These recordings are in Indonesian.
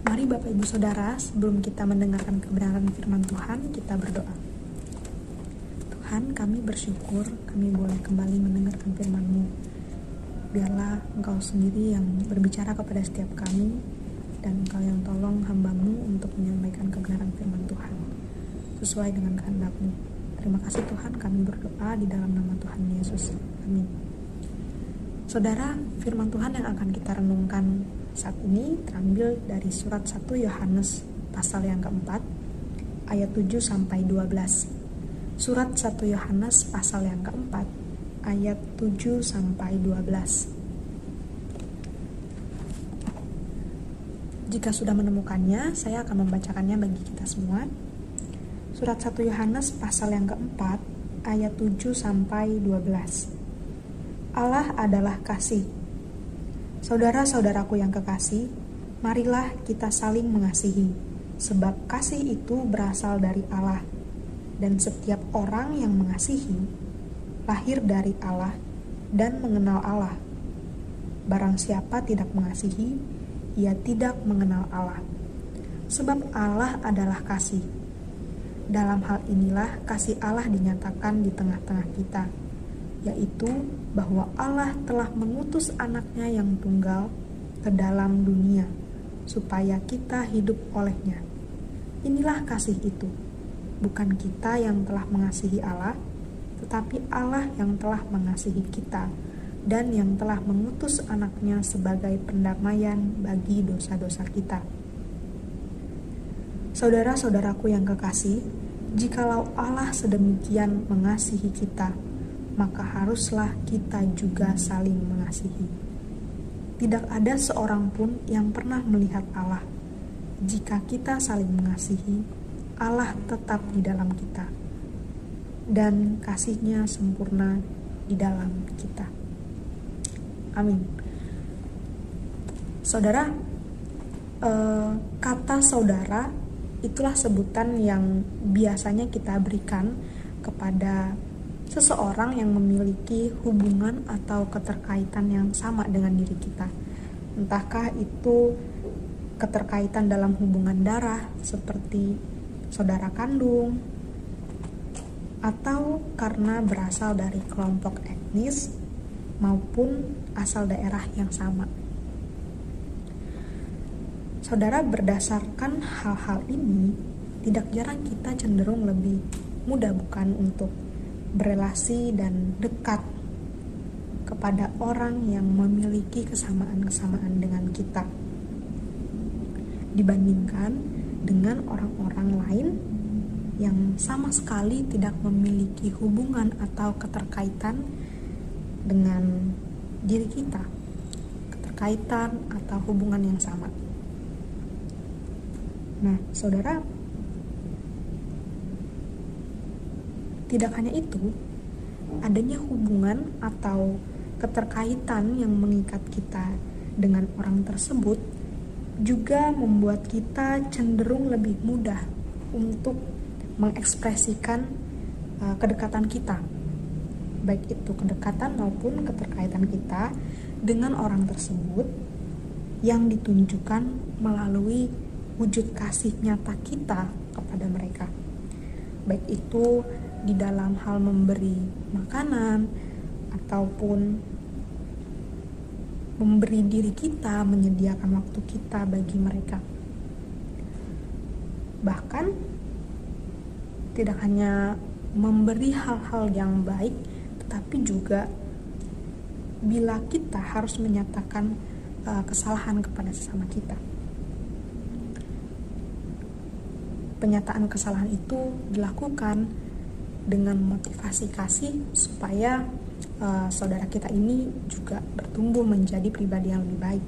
Mari Bapak Ibu Saudara, sebelum kita mendengarkan kebenaran firman Tuhan, kita berdoa. Tuhan, kami bersyukur kami boleh kembali mendengarkan firman-Mu. Biarlah Engkau sendiri yang berbicara kepada setiap kami, dan Engkau yang tolong hamba-Mu untuk menyampaikan kebenaran firman Tuhan sesuai dengan kehendak-Mu. Terima kasih Tuhan, kami berdoa di dalam nama Tuhan Yesus. Amin. Saudara, firman Tuhan yang akan kita renungkan saat ini terambil dari surat 1 Yohanes pasal yang keempat, ayat 7-12. Surat 1 Yohanes pasal yang keempat, ayat 7-12. Jika sudah menemukannya, saya akan membacakannya bagi kita semua. Surat 1 Yohanes pasal yang keempat, ayat 7-12. Allah adalah kasih. Saudara-saudaraku yang kekasih, marilah kita saling mengasihi, sebab kasih itu berasal dari Allah, dan setiap orang yang mengasihi lahir dari Allah dan mengenal Allah. Barang siapa tidak mengasihi, ia tidak mengenal Allah, sebab Allah adalah kasih. Dalam hal inilah kasih Allah dinyatakan di tengah-tengah kita, yaitu bahwa Allah telah mengutus anaknya yang tunggal ke dalam dunia, supaya kita hidup olehnya. Inilah kasih itu, bukan kita yang telah mengasihi Allah, tetapi Allah yang telah mengasihi kita, dan yang telah mengutus anaknya sebagai pendamaian bagi dosa-dosa kita. Saudara-saudaraku yang kekasih, jikalau Allah sedemikian mengasihi kita, maka haruslah kita juga saling mengasihi. Tidak ada seorang pun yang pernah melihat Allah. Jika kita saling mengasihi, Allah tetap di dalam kita, dan kasih-Nya sempurna di dalam kita. Amin. Saudara, kata saudara itulah sebutan yang biasanya kita berikan kepada seseorang yang memiliki hubungan atau keterkaitan yang sama dengan diri kita. Entahkah itu keterkaitan dalam hubungan darah seperti saudara kandung, atau karena berasal dari kelompok etnis maupun asal daerah yang sama. Saudara, berdasarkan hal-hal ini, tidak jarang kita cenderung lebih mudah bukan untuk berelasi dan dekat kepada orang yang memiliki kesamaan-kesamaan dengan kita, dibandingkan dengan orang-orang lain yang sama sekali tidak memiliki hubungan atau keterkaitan dengan diri kita, keterkaitan atau hubungan yang sama. Nah, saudara, tidak hanya itu, adanya hubungan atau keterkaitan yang mengikat kita dengan orang tersebut juga membuat kita cenderung lebih mudah untuk mengekspresikan kedekatan kita, baik itu kedekatan maupun keterkaitan kita dengan orang tersebut yang ditunjukkan melalui wujud kasih nyata kita kepada mereka, baik itu di dalam hal memberi makanan ataupun memberi diri kita, menyediakan waktu kita bagi mereka. Bahkan tidak hanya memberi hal-hal yang baik, tetapi juga bila kita harus menyatakan kesalahan kepada sesama kita. Penyataan kesalahan itu dilakukan dengan motivasi kasih supaya saudara kita ini juga bertumbuh menjadi pribadi yang lebih baik.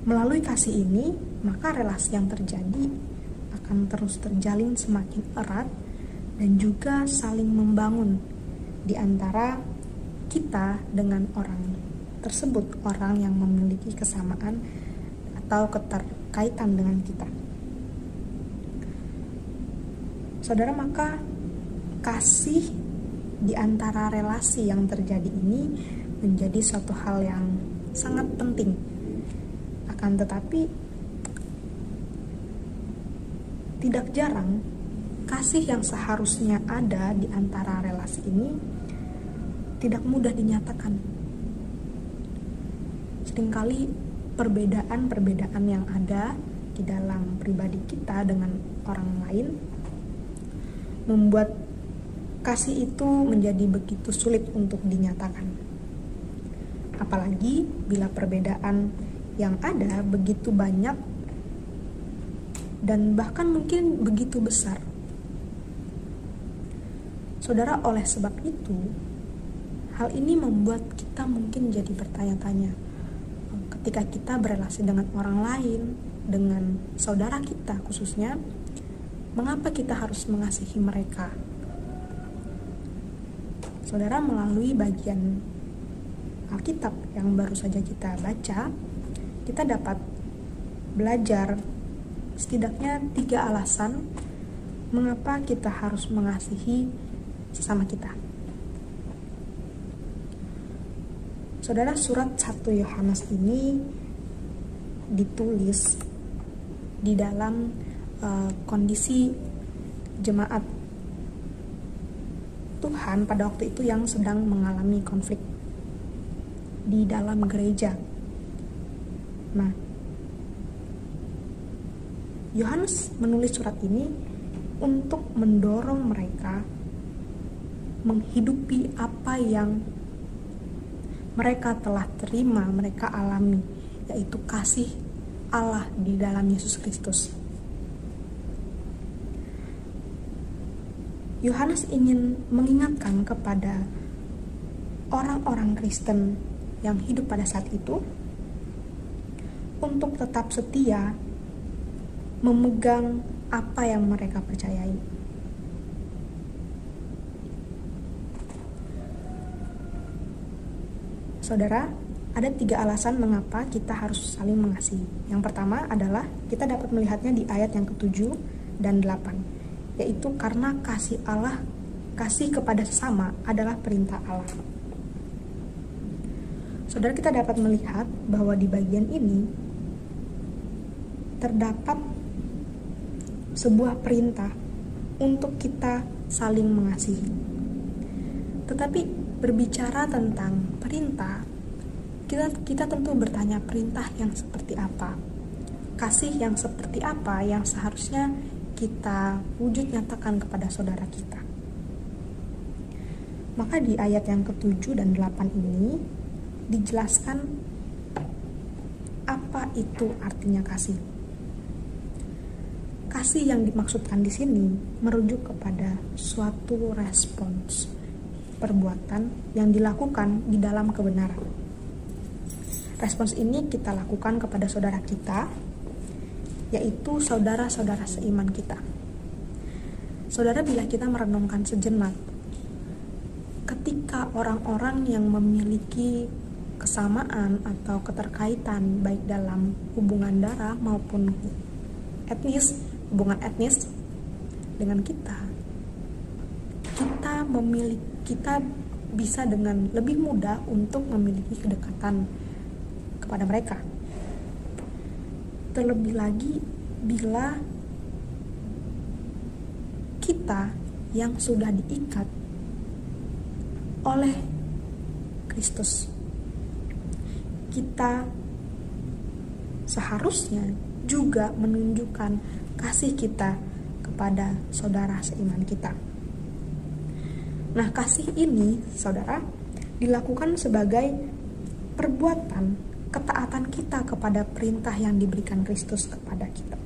Melalui kasih ini, maka relasi yang terjadi akan terus terjalin semakin erat dan juga saling membangun di antara kita dengan orang tersebut, orang yang memiliki kesamaan atau keterkaitan dengan kita. Saudara, maka kasih di antara relasi yang terjadi ini menjadi suatu hal yang sangat penting. Akan tetapi, tidak jarang kasih yang seharusnya ada di antara relasi ini tidak mudah dinyatakan. Seringkali perbedaan-perbedaan yang ada di dalam pribadi kita dengan orang lain membuat kasih itu menjadi begitu sulit untuk dinyatakan. Apalagi bila perbedaan yang ada begitu banyak dan bahkan mungkin begitu besar. Saudara, oleh sebab itu, hal ini membuat kita mungkin jadi bertanya-tanya. Ketika kita berelasi dengan orang lain, dengan saudara kita khususnya, mengapa kita harus mengasihi mereka? Saudara, melalui bagian Alkitab yang baru saja kita baca, kita dapat belajar setidaknya 3 alasan mengapa kita harus mengasihi sesama kita. Saudara, surat 1 Yohanes ini ditulis di dalam kondisi jemaat Tuhan pada waktu itu yang sedang mengalami konflik di dalam gereja. Nah, Yohanes menulis surat ini untuk mendorong mereka menghidupi apa yang mereka telah terima, mereka alami, yaitu kasih Allah di dalam Yesus Kristus. Yohanes ingin mengingatkan kepada orang-orang Kristen yang hidup pada saat itu untuk tetap setia memegang apa yang mereka percayai. Saudara, ada 3 alasan mengapa kita harus saling mengasihi. Yang pertama adalah kita dapat melihatnya di ayat yang ke-7 dan 8, yaitu karena kasih Allah, kasih kepada sesama adalah perintah Allah. Saudara, kita dapat melihat bahwa di bagian ini terdapat sebuah perintah untuk kita saling mengasihi. Tetapi berbicara tentang perintah, kita tentu bertanya, perintah yang seperti apa? Kasih yang seperti apa yang seharusnya kita wujud nyatakan kepada saudara kita? Maka di ayat yang ke-7 dan 8 ini dijelaskan apa itu artinya kasih. Kasih yang dimaksudkan di sini merujuk kepada suatu respons perbuatan yang dilakukan di dalam kebenaran. Respons ini kita lakukan kepada saudara kita, yaitu saudara-saudara seiman kita. Saudara, bila kita merenungkan sejenak, ketika orang-orang yang memiliki kesamaan atau keterkaitan baik dalam hubungan darah maupun hubungan etnis dengan kita bisa dengan lebih mudah untuk memiliki kedekatan kepada mereka. Terlebih lagi bila kita yang sudah diikat oleh Kristus, kita seharusnya juga menunjukkan kasih kita kepada saudara seiman kita. Nah, kasih ini, saudara, dilakukan sebagai perbuatan ketaatan kita kepada perintah yang diberikan Kristus kepada kita.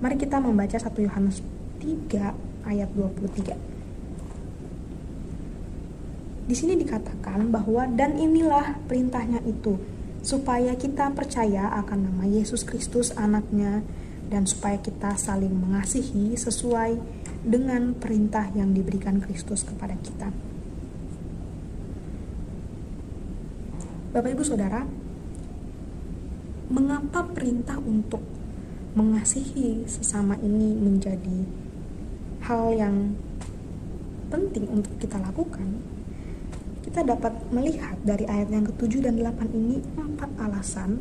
Mari kita membaca 1 Yohanes 3 ayat 23. Di sini dikatakan bahwa dan inilah perintahnya itu, supaya kita percaya akan nama Yesus Kristus anaknya, dan supaya kita saling mengasihi sesuai dengan perintah yang diberikan Kristus kepada kita. Bapak Ibu Saudara, mengapa perintah untuk mengasihi sesama ini menjadi hal yang penting untuk kita lakukan, kita dapat melihat dari ayat yang ke-7 dan 8 ini 4 alasan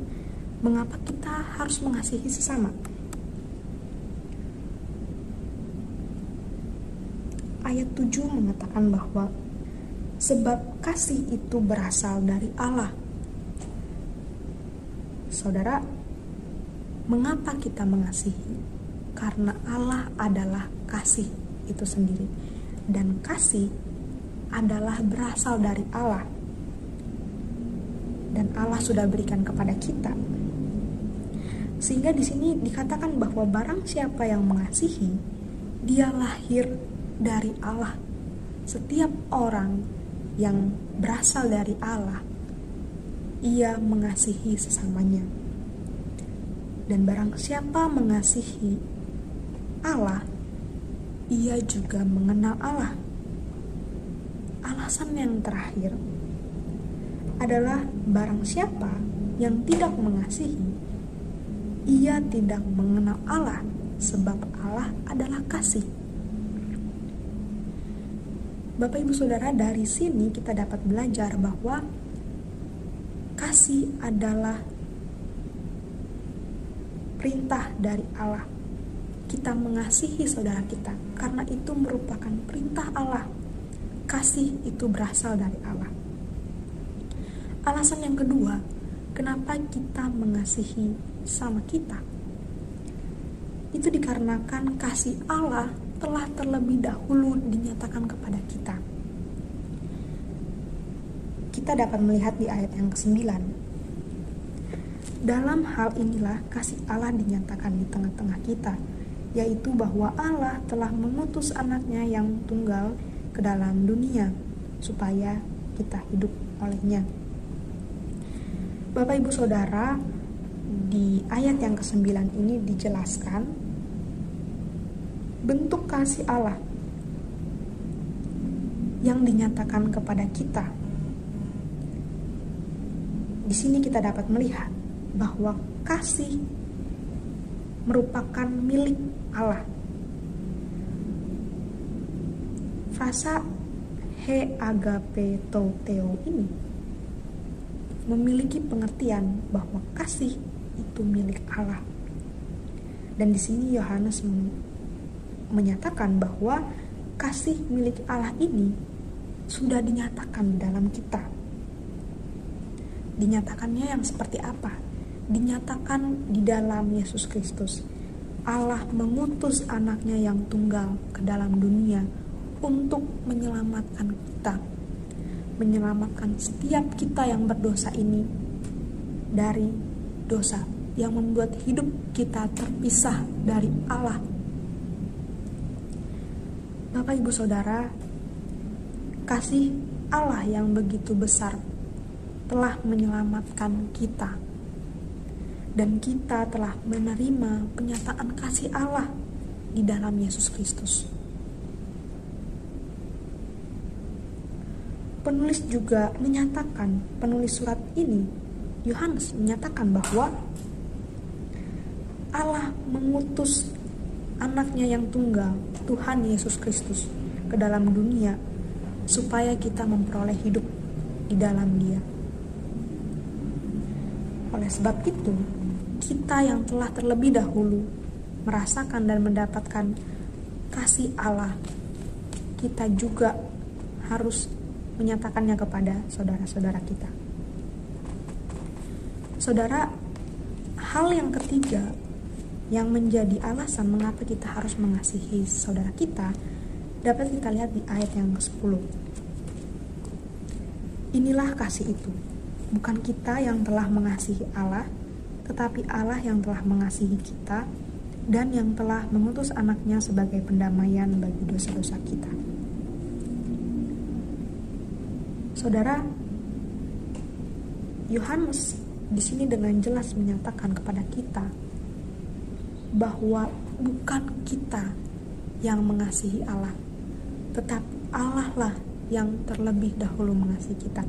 mengapa kita harus mengasihi sesama. Ayat 7 mengatakan bahwa sebab kasih itu berasal dari Allah. Saudara, mengapa kita mengasihi? Karena Allah adalah kasih itu sendiri. Dan kasih adalah berasal dari Allah. Dan Allah sudah berikan kepada kita. Sehingga di sini dikatakan bahwa barang siapa yang mengasihi, dia lahir dari Allah. Setiap orang yang berasal dari Allah, ia mengasihi sesamanya. Dan barang siapa mengasihi Allah, ia juga mengenal Allah. Alasan yang terakhir adalah barang siapa yang tidak mengasihi, ia tidak mengenal Allah, sebab Allah adalah kasih. Bapak Ibu Saudara, dari sini kita dapat belajar bahwa kasih adalah perintah dari Allah. Kita mengasihi saudara kita karena itu merupakan perintah Allah. Kasih itu berasal dari Allah. Alasan yang kedua, kenapa kita mengasihi sama kita? Itu dikarenakan kasih Allah telah terlebih dahulu dinyatakan kepada kita. Kita dapat melihat di ayat yang ke-9. Dalam hal inilah kasih Allah dinyatakan di tengah-tengah kita, yaitu bahwa Allah telah mengutus anaknya yang tunggal ke dalam dunia, supaya kita hidup olehnya. Bapak Ibu Saudara, di ayat yang ke-9 ini dijelaskan bentuk kasih Allah yang dinyatakan kepada kita. Di sini kita dapat melihat bahwa kasih merupakan milik Allah. Frasa he agape to theo ini memiliki pengertian bahwa kasih itu milik Allah. Dan di sini Yohanes menyatakan bahwa kasih milik Allah ini sudah dinyatakan di dalam kita. Dinyatakannya yang seperti apa? Dinyatakan di dalam Yesus Kristus. Allah mengutus anaknya yang tunggal ke dalam dunia untuk menyelamatkan kita. Menyelamatkan setiap kita yang berdosa ini dari dosa yang membuat hidup kita terpisah dari Allah. Bapak Ibu Saudara, kasih Allah yang begitu besar telah menyelamatkan kita. Dan kita telah menerima penyataan kasih Allah di dalam Yesus Kristus. Penulis juga menyatakan, penulis surat ini, Yohanes menyatakan bahwa Allah mengutus anaknya yang tunggal, Tuhan Yesus Kristus, ke dalam dunia supaya kita memperoleh hidup di dalam Dia. Oleh sebab itu, kita yang telah terlebih dahulu merasakan dan mendapatkan kasih Allah, kita juga harus menyatakannya kepada saudara-saudara kita. Saudara, hal yang ketiga yang menjadi alasan mengapa kita harus mengasihi saudara kita dapat kita lihat di ayat yang ke-10. Inilah kasih itu, bukan kita yang telah mengasihi Allah, tetapi Allah yang telah mengasihi kita dan yang telah mengutus anaknya sebagai pendamaian bagi dosa-dosa kita. Saudara, Yohanes di sini dengan jelas menyatakan kepada kita bahwa bukan kita yang mengasihi Allah, tetapi Allah lah yang terlebih dahulu mengasihi kita.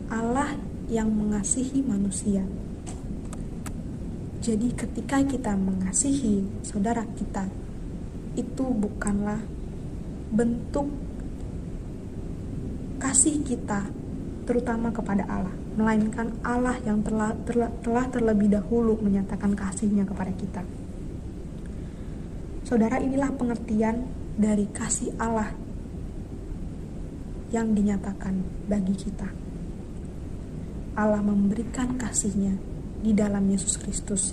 Allah yang mengasihi manusia. Jadi ketika kita mengasihi saudara kita, itu bukanlah bentuk kasih kita terutama kepada Allah, melainkan Allah yang telah terlebih dahulu menyatakan kasih-Nya kepada kita. Saudara, inilah pengertian dari kasih Allah yang dinyatakan bagi kita. Allah memberikan kasih-Nya di dalam Yesus Kristus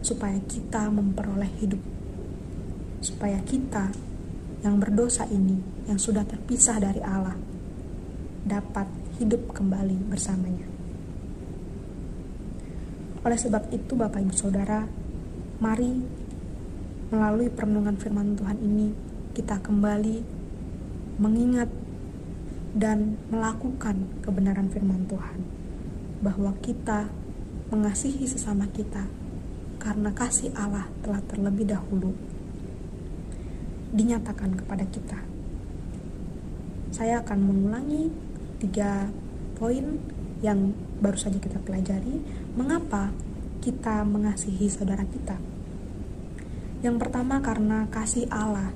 supaya kita memperoleh hidup, supaya kita yang berdosa ini, yang sudah terpisah dari Allah, dapat hidup kembali bersamanya. Oleh sebab itu, Bapak Ibu Saudara, mari melalui perenungan firman Tuhan ini kita kembali mengingat dan melakukan kebenaran firman Tuhan, bahwa kita mengasihi sesama kita karena kasih Allah telah terlebih dahulu dinyatakan kepada kita. Saya akan mengulangi 3 poin yang baru saja kita pelajari, mengapa kita mengasihi saudara kita. Yang pertama, karena kasih Allah.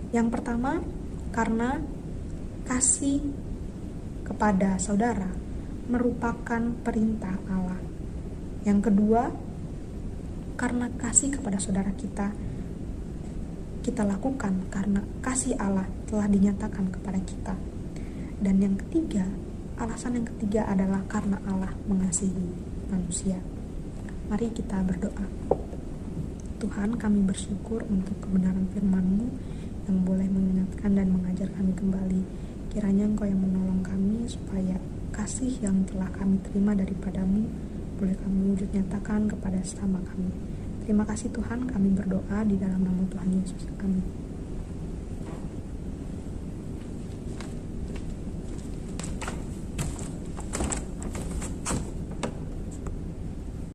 Yang pertama, karena kasih kepada saudara merupakan perintah Allah. Yang kedua, karena kasih kepada saudara kita lakukan karena kasih Allah telah dinyatakan kepada kita. Dan yang ketiga, alasan yang ketiga adalah karena Allah mengasihi manusia. Mari kita berdoa. Tuhan, kami bersyukur untuk kebenaran firman-Mu yang boleh mengingatkan dan mengajar kami kembali. Kiranya Engkau yang menolong kami supaya kasih yang telah kami terima daripada-Mu boleh kami wujud nyatakan kepada sesama kami. Terima kasih Tuhan, kami berdoa di dalam nama Tuhan Yesus. Amin.